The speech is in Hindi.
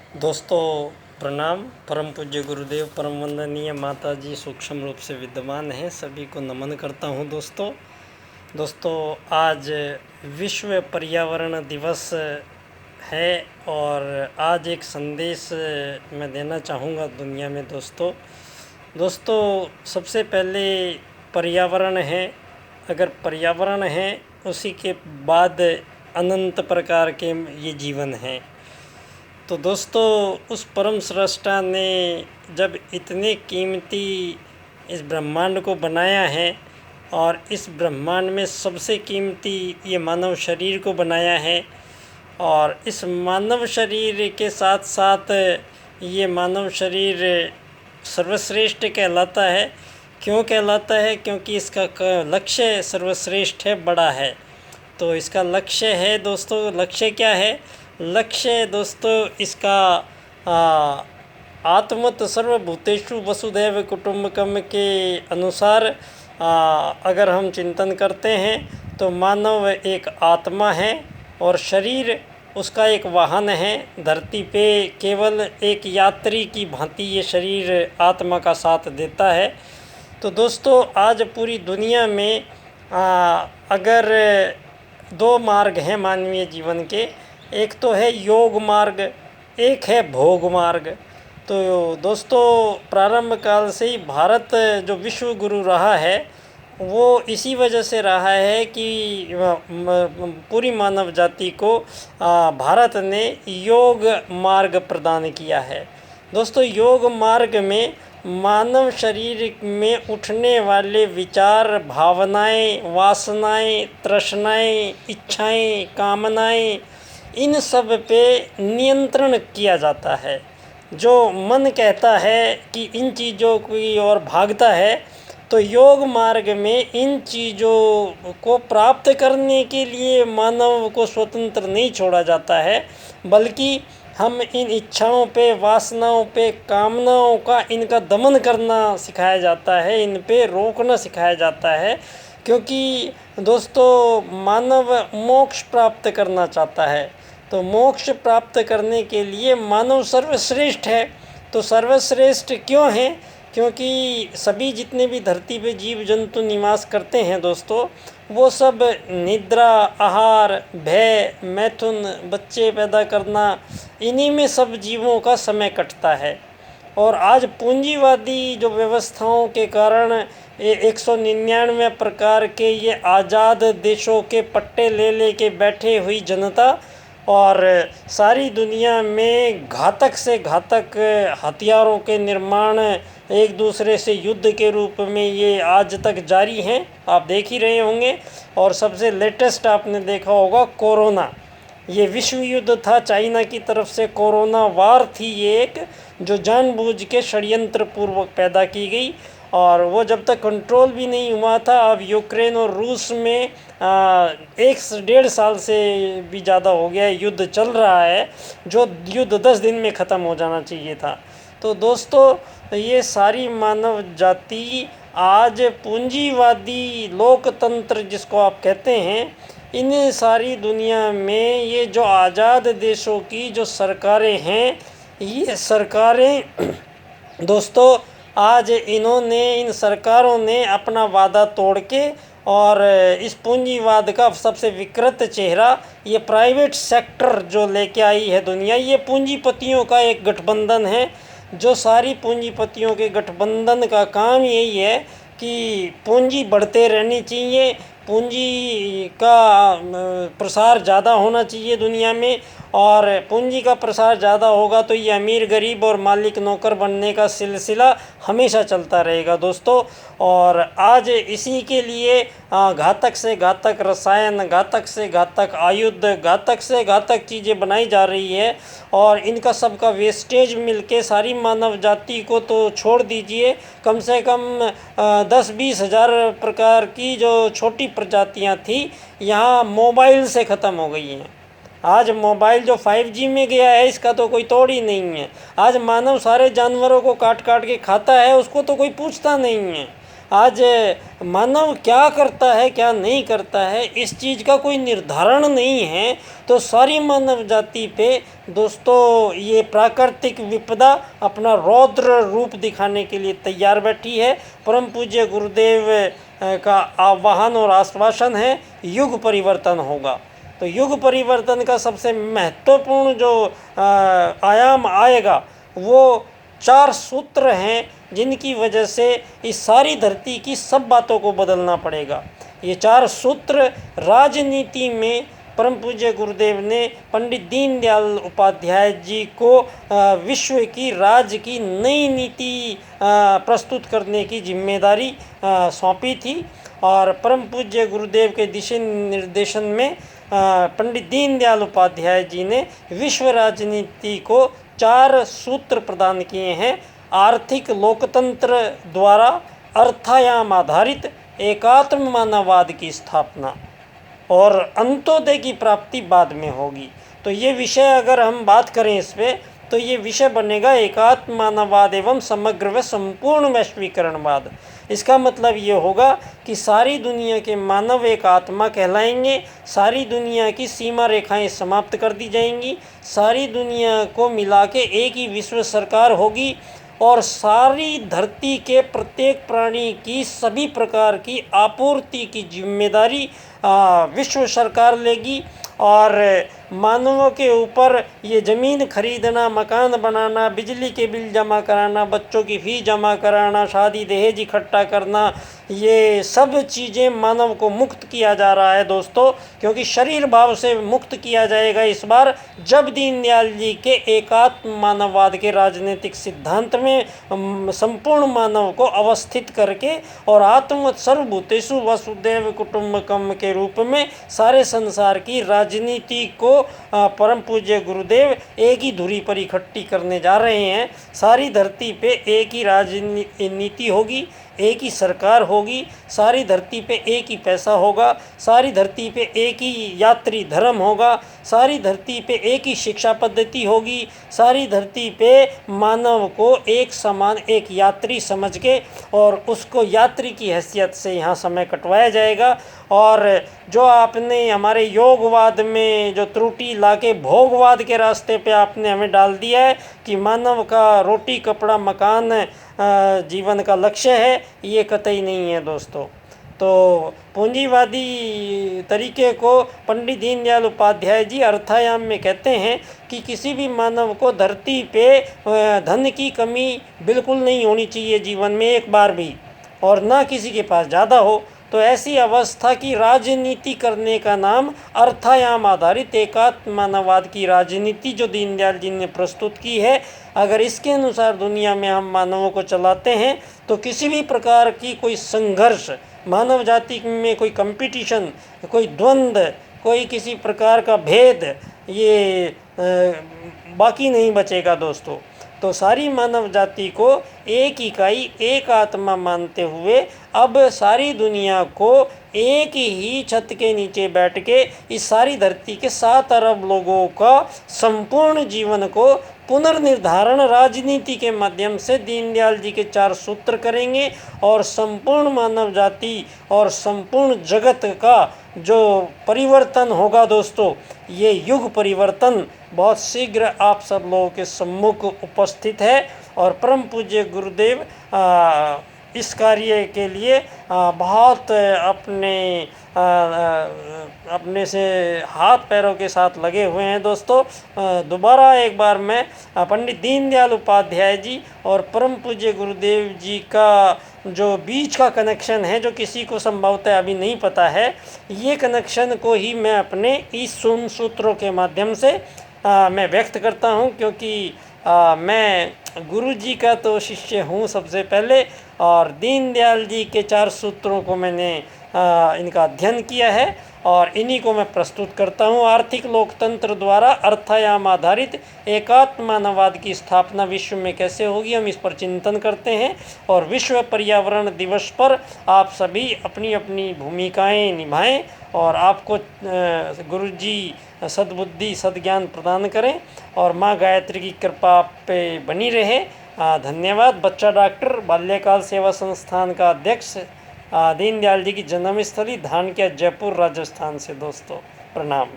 दोस्तों प्रणाम। परम पूज्य गुरुदेव, परम वंदनीय माता जी सूक्ष्म रूप से विद्यमान हैं, सभी को नमन करता हूं। दोस्तों आज विश्व पर्यावरण दिवस है और आज एक संदेश मैं देना चाहूँगा दुनिया में। दोस्तों सबसे पहले पर्यावरण है। अगर पर्यावरण है उसी के बाद अनंत प्रकार के ये जीवन है। तो दोस्तों उस परम सृष्टा ने जब इतने कीमती इस ब्रह्मांड को बनाया है और इस ब्रह्मांड में सबसे कीमती ये मानव शरीर को बनाया है, और इस मानव शरीर के साथ साथ ये मानव शरीर सर्वश्रेष्ठ कहलाता है। क्यों कहलाता है? क्योंकि इसका लक्ष्य सर्वश्रेष्ठ है, बड़ा है। तो इसका लक्ष्य है दोस्तों, लक्ष्य क्या है? लक्ष्य दोस्तों इसका आत्मत सर्वभूतेषु वसुधैव कुटुम्बकम के अनुसार अगर हम चिंतन करते हैं तो मानव एक आत्मा है और शरीर उसका एक वाहन है। धरती पे केवल एक यात्री की भांति ये शरीर आत्मा का साथ देता है। तो दोस्तों आज पूरी दुनिया में अगर दो मार्ग हैं मानवीय जीवन के, एक तो है योग मार्ग, एक है भोग मार्ग। तो दोस्तों प्रारंभ काल से ही भारत जो विश्व गुरु रहा है वो इसी वजह से रहा है कि पूरी मानव जाति को भारत ने योग मार्ग प्रदान किया है। दोस्तों योग मार्ग में मानव शरीर में उठने वाले विचार, भावनाएं, वासनाएं, तृष्णाएं, इच्छाएं, कामनाएं, इन सब पे नियंत्रण किया जाता है। जो मन कहता है कि इन चीज़ों की ओर भागता है, तो योग मार्ग में इन चीज़ों को प्राप्त करने के लिए मानव को स्वतंत्र नहीं छोड़ा जाता है, बल्कि हम इन इच्छाओं पे, वासनाओं पे, कामनाओं का इनका दमन करना सिखाया जाता है, इन पे रोकना सिखाया जाता है। क्योंकि दोस्तों मानव मोक्ष प्राप्त करना चाहता है, तो मोक्ष प्राप्त करने के लिए मानव सर्वश्रेष्ठ है। तो सर्वश्रेष्ठ क्यों है? क्योंकि सभी जितने भी धरती पे जीव जंतु निवास करते हैं दोस्तों, वो सब निद्रा, आहार, भय, मैथुन, बच्चे पैदा करना, इन्हीं में सब जीवों का समय कटता है। और आज पूंजीवादी जो व्यवस्थाओं के कारण ये 199 प्रकार के ये आज़ाद देशों के पट्टे ले के बैठे हुई जनता और सारी दुनिया में घातक से घातक हथियारों के निर्माण एक दूसरे से युद्ध के रूप में ये आज तक जारी हैं, आप देख ही रहे होंगे। और सबसे लेटेस्ट आपने देखा होगा कोरोना, ये विश्व युद्ध था, चाइना की तरफ से कोरोना वार थी ये एक, जो जानबूझ के षड्यंत्र पूर्वक पैदा की गई। और वो जब तक कंट्रोल भी नहीं हुआ था, अब यूक्रेन और रूस में 1 से 1.5 साल से भी ज़्यादा हो गया है युद्ध चल रहा है, जो युद्ध 10 दिन में ख़त्म हो जाना चाहिए था। तो दोस्तों ये सारी मानव जाति आज पूंजीवादी लोकतंत्र जिसको आप कहते हैं, इन सारी दुनिया में ये जो आज़ाद देशों की जो सरकारें हैं, ये सरकारें दोस्तों आज इन सरकारों ने अपना वादा तोड़ के और इस पूंजीवाद का सबसे विकृत चेहरा ये प्राइवेट सेक्टर जो लेके आई है दुनिया, ये पूंजीपतियों का एक गठबंधन है। जो सारी पूंजीपतियों के गठबंधन का काम यही है कि पूंजी बढ़ते रहनी चाहिए, पूंजी का प्रसार ज़्यादा होना चाहिए दुनिया में, और पूंजी का प्रसार ज़्यादा होगा तो ये अमीर गरीब और मालिक नौकर बनने का सिलसिला हमेशा चलता रहेगा दोस्तों। और आज इसी के लिए घातक से घातक रसायन, घातक से घातक आयुध, घातक से घातक चीज़ें बनाई जा रही है, और इनका सबका वेस्टेज मिलके सारी मानव जाति को तो छोड़ दीजिए, कम से कम 10-20 हज़ार प्रकार की जो छोटी प्रजातियां थी यहाँ मोबाइल से ख़त्म हो गई हैं। आज मोबाइल जो 5G में गया है, इसका तो कोई तोड़ ही नहीं है। आज मानव सारे जानवरों को काट काट के खाता है, उसको तो कोई पूछता नहीं है। आज मानव क्या करता है क्या नहीं करता है इस चीज़ का कोई निर्धारण नहीं है, तो सारी मानव जाति पे दोस्तों ये प्राकृतिक विपदा अपना रौद्र रूप दिखाने के लिए तैयार बैठी है। परम पूज्य गुरुदेव का आह्वान और आश्वासन है, युग परिवर्तन होगा। तो युग परिवर्तन का सबसे महत्वपूर्ण जो आयाम आएगा वो 4 सूत्र हैं, जिनकी वजह से इस सारी धरती की सब बातों को बदलना पड़ेगा। ये 4 सूत्र राजनीति में परम पूज्य गुरुदेव ने पंडित दीनदयाल उपाध्याय जी को विश्व की राज्य की नई नीति प्रस्तुत करने की जिम्मेदारी सौंपी थी। और परम पूज्य गुरुदेव के दिशा निर्देशन में पंडित दीनदयाल उपाध्याय जी ने विश्व राजनीति को 4 सूत्र प्रदान किए हैं। आर्थिक लोकतंत्र द्वारा अर्थायाम आधारित एकात्म मानववाद की स्थापना और अंत्योदय की प्राप्ति बाद में होगी। तो ये विषय अगर हम बात करें इस पे, तो ये विषय बनेगा एकात्म मानववाद एवं समग्र व संपूर्ण वैश्वीकरणवाद। इसका मतलब ये होगा कि सारी दुनिया के मानव एक आत्मा कहलाएंगे, सारी दुनिया की सीमा रेखाएं समाप्त कर दी जाएंगी, सारी दुनिया को मिला के एक ही विश्व सरकार होगी और सारी धरती के प्रत्येक प्राणी की सभी प्रकार की आपूर्ति की जिम्मेदारी विश्व सरकार लेगी। और मानवों के ऊपर ये ज़मीन खरीदना, मकान बनाना, बिजली के बिल जमा कराना, बच्चों की फ़ीस जमा कराना, शादी दहेज इकट्ठा करना, ये सब चीज़ें मानव को मुक्त किया जा रहा है दोस्तों। क्योंकि शरीर भाव से मुक्त किया जाएगा इस बार, जब दीनदयाल जी के एकात्म मानववाद के राजनीतिक सिद्धांत में संपूर्ण मानव को अवस्थित करके और आत्मवत् सर्वभूतेषु वसुधैव कुटुम्बकम के रूप में सारे संसार की राजनीति को परम पूज्य गुरुदेव एक ही धुरी पर इकट्ठी करने जा रहे हैं। सारी धरती पे एक ही राजनीति होगी, एक ही सरकार होगी, सारी धरती पे एक ही पैसा होगा, सारी धरती पे एक ही यात्री धर्म होगा, सारी धरती पे एक ही शिक्षा पद्धति होगी, सारी धरती पे मानव को एक समान एक यात्री समझ के और उसको यात्री की हैसियत से यहाँ समय कटवाया जाएगा। और जो आपने हमारे योगवाद में जो त्रुटि लाके भोगवाद के रास्ते पे आपने हमें डाल दिया है कि मानव का रोटी कपड़ा मकान जीवन का लक्ष्य है, ये कतई नहीं है दोस्तों। तो पूंजीवादी तरीके को पंडित दीनदयाल उपाध्याय जी अर्थायाम में कहते हैं कि किसी भी मानव को धरती पे धन की कमी बिल्कुल नहीं होनी चाहिए जीवन में एक बार भी, और ना किसी के पास ज़्यादा हो। तो ऐसी अवस्था की राजनीति करने का नाम अर्थायाम आधारित एकात्म मानववाद की राजनीति जो दीनदयाल जी ने प्रस्तुत की है, अगर इसके अनुसार दुनिया में हम मानवों को चलाते हैं तो किसी भी प्रकार की कोई संघर्ष, मानव जाति में कोई कंपटीशन, कोई द्वंद्व, कोई किसी प्रकार का भेद ये बाकी नहीं बचेगा दोस्तों। तो सारी मानव जाति को एक इकाई एक आत्मा मानते हुए अब सारी दुनिया को एक ही छत के नीचे बैठ के इस सारी धरती के 7 अरब लोगों का संपूर्ण जीवन को पुनर्निर्धारण राजनीति के माध्यम से दीनदयाल जी के 4 सूत्र करेंगे और संपूर्ण मानव जाति और संपूर्ण जगत का जो परिवर्तन होगा दोस्तों, ये युग परिवर्तन बहुत शीघ्र आप सब लोगों के सम्मुख उपस्थित है। और परम पूज्य गुरुदेव इस कार्य के लिए बहुत अपने से हाथ पैरों के साथ लगे हुए हैं दोस्तों। दोबारा एक बार मैं पंडित दीनदयाल उपाध्याय जी और परम पूज्य गुरुदेव जी का जो बीच का कनेक्शन है, जो किसी को संभवतः अभी नहीं पता है, ये कनेक्शन को ही मैं अपने इस सूत्रों के माध्यम से मैं व्यक्त करता हूँ। क्योंकि मैं गुरु जी का तो शिष्य हूँ सबसे पहले, और दीनदयाल जी के 4 सूत्रों को मैंने इनका अध्ययन किया है और इन्हीं को मैं प्रस्तुत करता हूँ। आर्थिक लोकतंत्र द्वारा अर्थायाम आधारित एकात्म मानववाद की स्थापना विश्व में कैसे होगी, हम इस पर चिंतन करते हैं। और विश्व पर्यावरण दिवस पर आप सभी अपनी अपनी भूमिकाएं निभाएं और आपको गुरु जी सद्बुद्धि सद्ज्ञान प्रदान करें और माँ गायत्री की कृपा आप पे बनी रहे। धन्यवाद। बच्चा डॉक्टर बाल्यकाल सेवा संस्थान का अध्यक्ष दीनदयाल जी की जन्मस्थली धानक्या, जयपुर, राजस्थान से। दोस्तों प्रणाम।